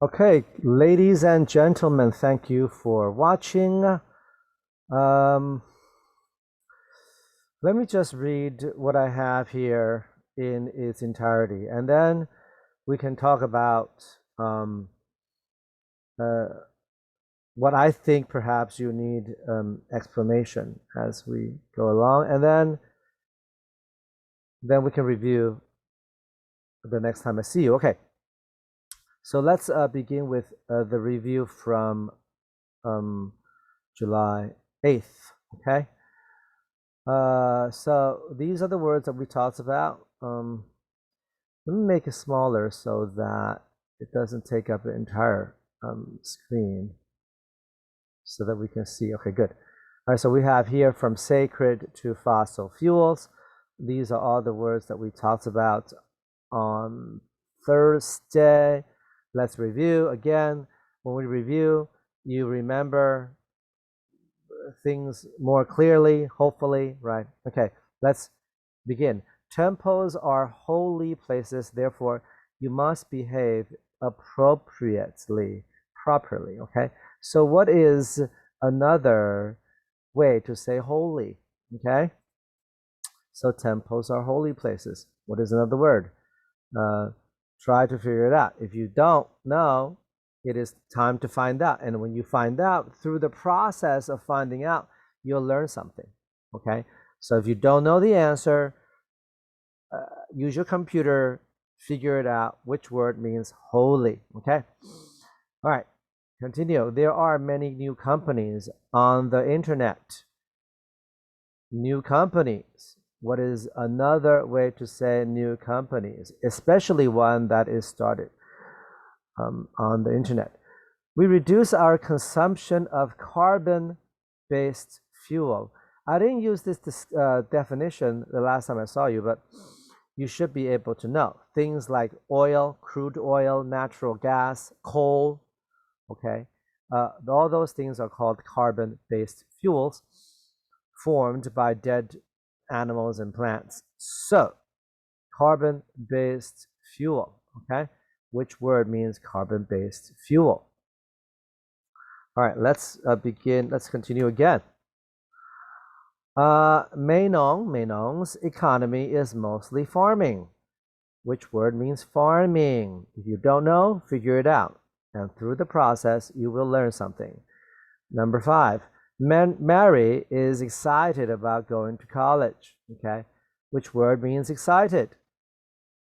Okay, ladies and gentlemen, thank you for watching. Let me just read what I have here in its entirety, and then we can talk about what I think perhaps you need explanation as we go along, and then we can review the next time I see you. Okay, so let's begin with the review from July 8th. Okay. So these are the words that we talked about. Let me make it smaller so that it doesn't take up the entire screen so that we can see. Okay, good. All right, so we have here from sacred to fossil fuels. These are all the words that we talked about on Thursday. Let's review again. When we review, you remember things more clearly, hopefully, right? Okay, let's begin. Temples are holy places, therefore you must behave appropriately, properly, okay? So what is another way to say holy, okay? So temples are holy places. What is another word? Try to figure it out. If you don't know, it is time to find out. And when you find out, through the process of finding out, you'll learn something, okay? So if you don't know the answer, use your computer, figure it out, which word means holy, okay? All right, continue. There are many new companies on the internet. New companies. What is another way to say new companies, especially one that is started on the internet? We reduce our consumption of carbon-based fuel. I didn't use this definition the last time I saw you, but you should be able to know. Things like oil, crude oil, natural gas, coal, okay? All those things are called carbon-based fuels formed by dead animals and plants. So, carbon-based fuel, okay? Which word means carbon-based fuel? All right, let's begin. Let's continue again. Mainong's economy is mostly farming. Which word means farming? If you don't know, figure it out. And through the process, you will learn something. Number 5, Mary is excited about going to college. Okay, which word means excited?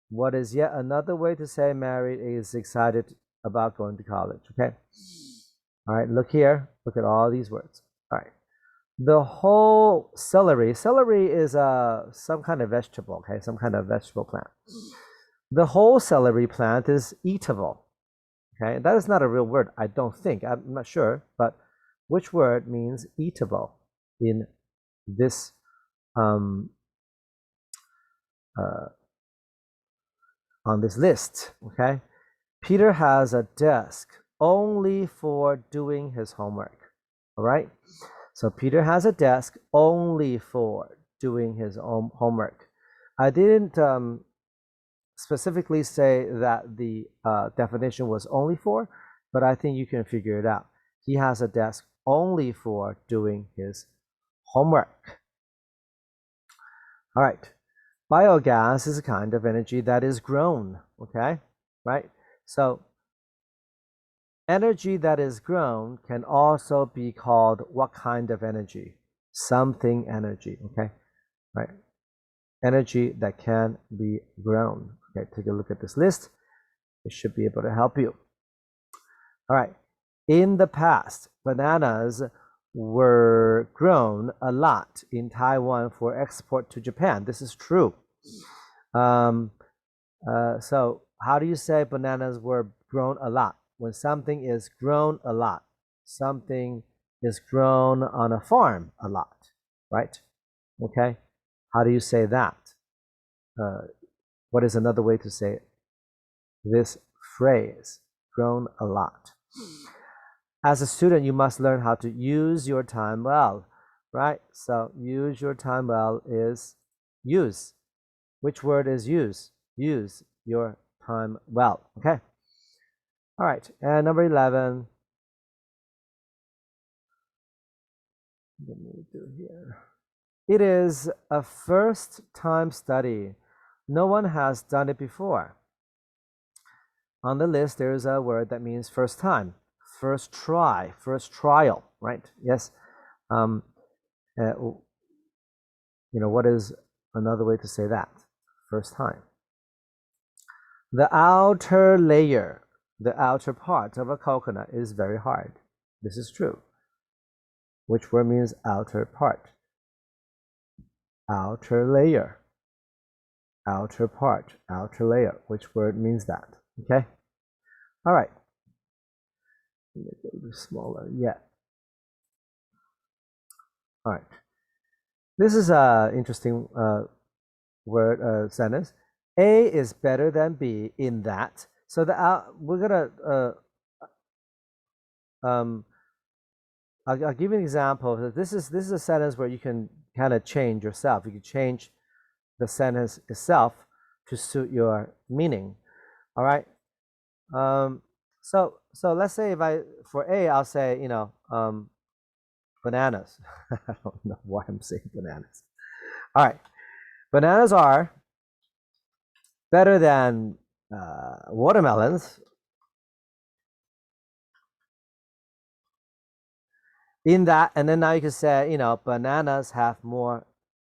What is yet another way to say Mary is excited about going to college? Okay. All right, look here. Look at all these words. All right. The whole celery. Celery is some kind of vegetable, okay? Some kind of vegetable plant. The whole celery plant is eatable. Okay, that is not a real word, I don't think. I'm not sure, but which word means eatable in this on this list? Okay, Peter has a desk only for doing his homework. All right, so Peter has a desk only for doing his own homework. I didn't specifically say that the definition was only for, but I think you can figure it out. He has a desk only for doing his homework. All right. Biogas is a kind of energy that is grown, okay? Right? So energy that is grown can also be called what kind of energy? Something energy, okay? Right? Energy that can be grown. Okay, take a look at this list. It should be able to help you. All right. In the past, bananas were grown a lot in Taiwan for export to Japan. This is true. So how do you say bananas were grown a lot? When something is grown a lot, something is grown on a farm a lot, right? Okay. How do you say that? What is another way to say this phrase, grown a lot? As a student, you must learn how to use your time well, right? So use your time well is use. Which word is use? Use your time well, okay? All right, and number 11. Let me do here. It is a first-time study. No one has done it before. On the list, there is a word that means first time, first try, first trial, right? Yes. What is another way to say that? First time. The outer layer, the outer part of a coconut is very hard. This is true. Which word means outer part? Outer layer. Outer part, outer layer. Which word means that? Okay? All right. Make it a little smaller. Yeah. All right. This is an interesting word sentence. A is better than B in that. So we're gonna I'll give you an example. This is a sentence where you can kind of change yourself. You can change the sentence itself to suit your meaning. All right. So let's say for A, I'll say bananas. I don't know why I'm saying bananas. All right, bananas are better than watermelons in that, and then now you can say, bananas have more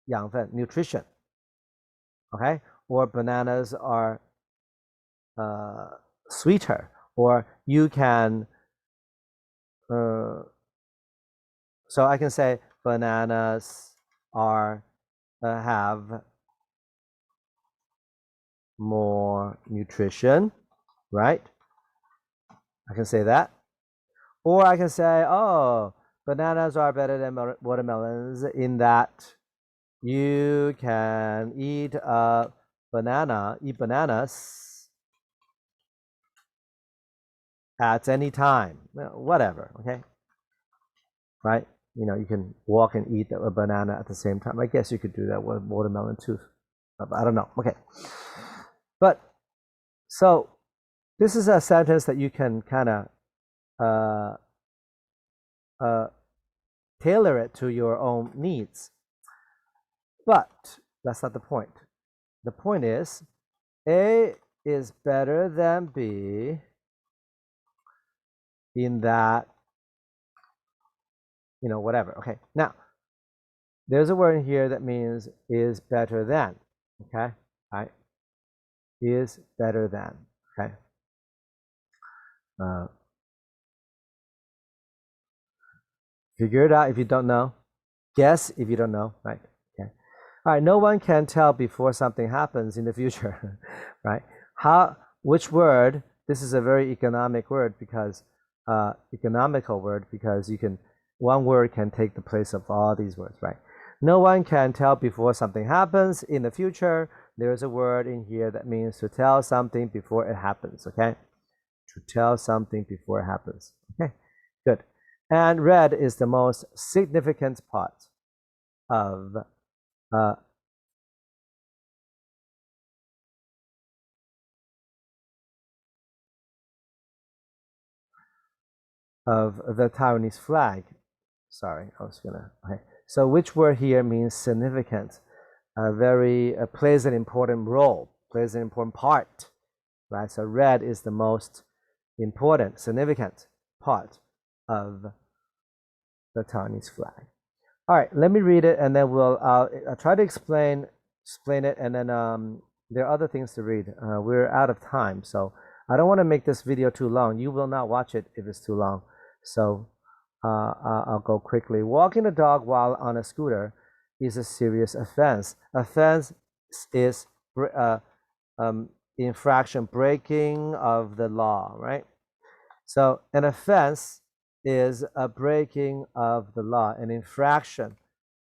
养分 nutrition, okay? Or bananas are sweeter, or you can, so I can say bananas are have more nutrition, right? I can say that. Or I can say, oh, bananas are better than watermelons in that you can eat bananas at any time, whatever, okay? Right? You can walk and eat a banana at the same time. I guess you could do that with watermelon too. I don't know. Okay. But so this is a sentence that you can kind of tailor it to your own needs. But that's not the point. The point is A is better than B in that, whatever. Okay. Now, there's a word here that means is better than. Okay. All right. Is better than. Okay. Figure it out if you don't know. Guess if you don't know, right? Okay. All right, no one can tell before something happens in the future, right? Which word, this is a very economic word because, economical word because one word can take the place of all these words, right? No one can tell before something happens in the future. There's a word in here that means to tell something before it happens, okay? To tell something before it happens, okay? Good. And red is the most significant part of the Taiwanese flag. Sorry, I was gonna. Okay. So which word here means significant? Plays an important role, plays an important part, right? So red is the most important, significant part of the Taiwanese flag. All right, let me read it, and then I'll try to explain it, and then there are other things to read. We're out of time, so I don't want to make this video too long. You will not watch it if it's too long. So I'll go quickly. Walking a dog while on a scooter is a serious offense. Offense is infraction, breaking of the law, right? So an offense is a breaking of the law, an infraction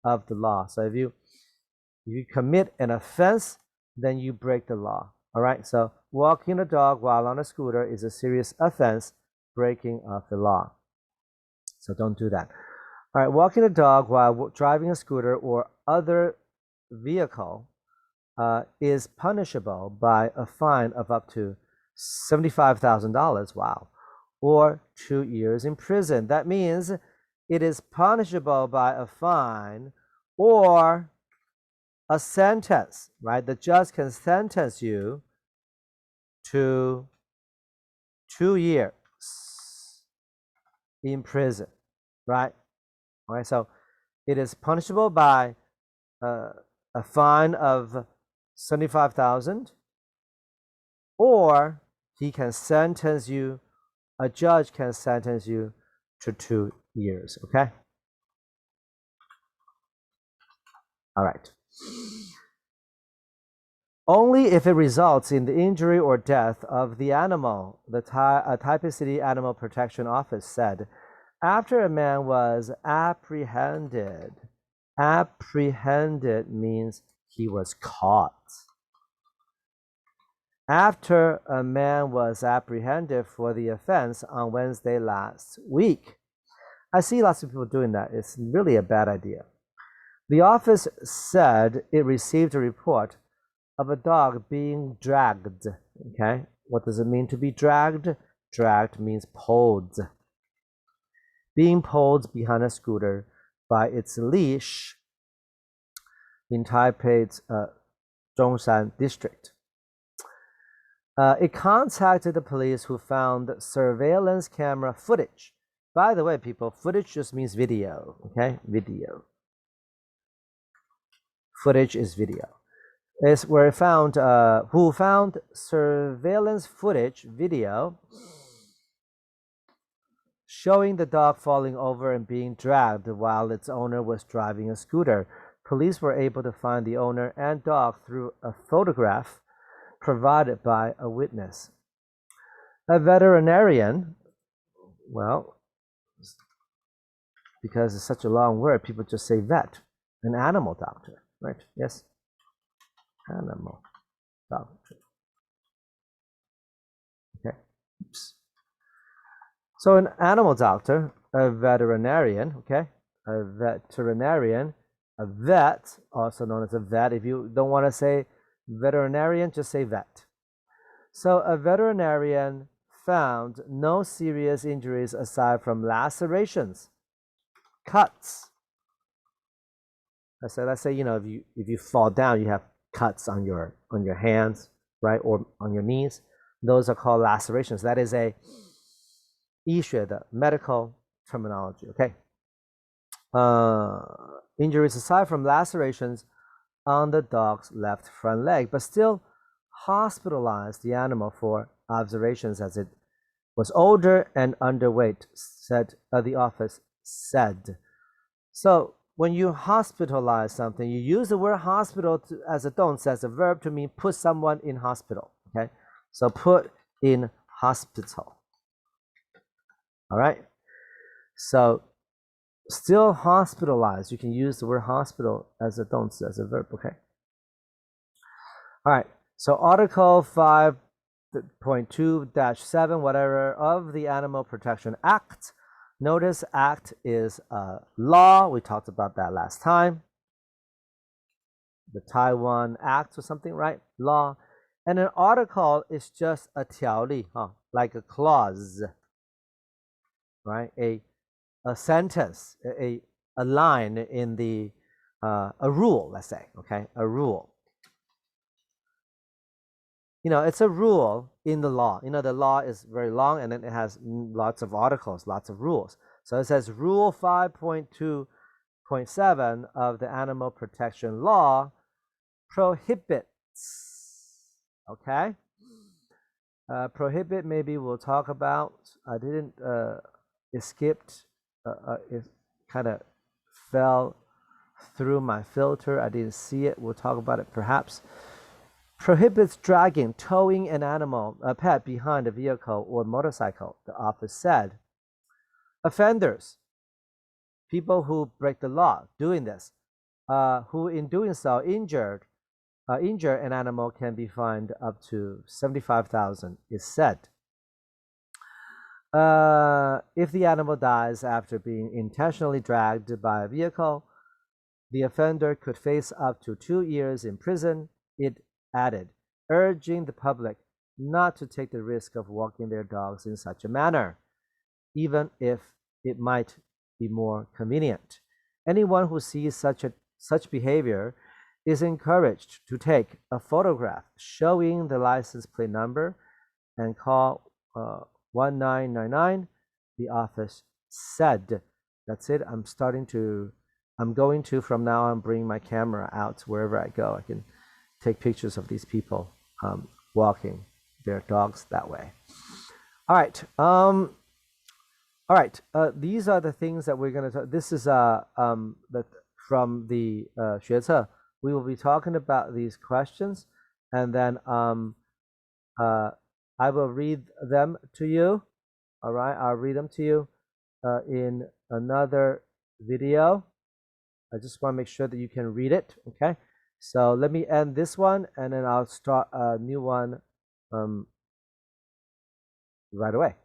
of the law. So if you commit an offense, then you break the law. All right. So walking a dog while on a scooter is a serious offense, breaking of the law. So don't do that. All right. Walking a dog while driving a scooter or other vehicle is punishable by a fine of up to $75,000. Wow. or 2 years in prison. That means it is punishable by a fine or a sentence, right? The judge can sentence you to 2 years in prison, right? All right, so it is punishable by a fine of 75,000, or he can sentence you, a judge can sentence you to 2 years, okay? All right. Only if it results in the injury or death of the animal, the Taipei City Animal Protection Office said, after a man was apprehended. Apprehended means he was caught. After a man was apprehended for the offense on Wednesday last week. I see lots of people doing that. It's really a bad idea. The office said it received a report of a dog being dragged. Okay, what does it mean to be dragged? Dragged means pulled. Being pulled behind a scooter by its leash in Taipei's Zhongshan district. It contacted the police, who found surveillance camera footage. By the way, people, footage just means video, okay? Video. Footage is video. It's where it found, who found surveillance footage video showing the dog falling over and being dragged while its owner was driving a scooter. Police were able to find the owner and dog through a photograph provided by a witness. A veterinarian, well, because it's such a long word, people just say vet, an animal doctor, right? Yes, animal doctor. Okay. Oops. So an animal doctor, a veterinarian, okay, a veterinarian, a vet, also known as a vet. If you don't want to say veterinarian, just say vet. So a veterinarian found no serious injuries aside from lacerations, cuts. So let's say, you know, if you fall down, you have cuts on your hands, right, or on your knees. Those are called lacerations. That is a 医学的 medical terminology. Okay. Injuries aside from lacerations on the dog's left front leg, but still hospitalized the animal for observations as it was older and underweight, said the office said. So when you hospitalize something, you use the word hospital as a don't, as a verb, to mean put someone in hospital. Okay, so put in hospital. All right, so still hospitalized, you can use the word hospital as a don't, as a verb. Okay. All right, so Article 5.2-7, whatever, of the Animal Protection Act. Notice act is a law. We talked about that last time. The Taiwan Act or something, right? Law. And an article is just a 条例, like a clause, right? A sentence, a line in the, a rule, let's say, okay? A rule. You know, it's a rule in the law. You know, the law is very long, and then it has lots of articles, lots of rules. So it says Rule 5.2.7 of the Animal Protection Law prohibits, okay? Prohibit, maybe we'll talk about. I didn't, it skipped, it kind of fell through my filter. I didn't see it. We'll talk about it perhaps. Prohibits dragging, towing an animal, a pet, behind a vehicle or motorcycle, the office said. Offenders, people who break the law doing this, who in doing so injure an animal, can be fined up to 75,000, is said. If the animal dies after being intentionally dragged by a vehicle, the offender could face up to 2 years in prison, it added, urging the public not to take the risk of walking their dogs in such a manner. even if it might be more convenient. Anyone who sees such behavior is encouraged to take a photograph showing the license plate number and call 1999, the office said. That's it. I'm going to from now on bring my camera out wherever I go. I can take pictures of these people walking their dogs that way. All right. All right. These are the things that we're going to talk. This is from the 学册. We will be talking about these questions, and then I will read them to you. All right. I'll read them to you in another video. I just want to make sure that you can read it. Okay. So let me end this one, and then I'll start a new one right away.